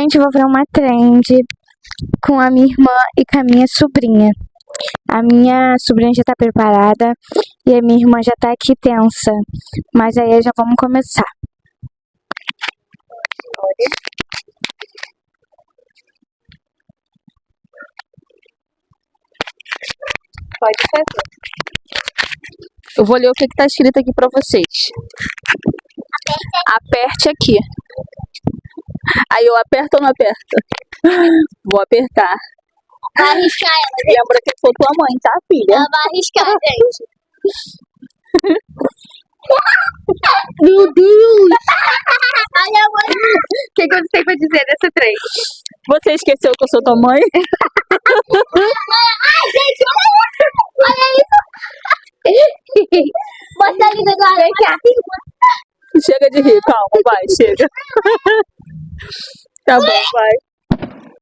Gente, eu vou ver uma trend com a minha irmã e com a minha sobrinha. A minha sobrinha já tá preparada e a minha irmã já tá aqui tensa. Mas aí já vamos começar. Pode fazer. Eu vou ler o que tá escrito aqui pra vocês. Aperte aqui. Aí eu aperto ou não aperto? Vou apertar. Vai arriscar ela. Lembra que eu sou tua mãe, tá, filha? Ela vai arriscar, gente. Meu Deus! Olha, mãe. O que você tem pra dizer dessa trend? Você esqueceu que eu sou tua mãe? Ai, gente, olha isso. Bota ali agora. Vem cá. Chega de rir, calma, vai, chega. Tá bom, vai.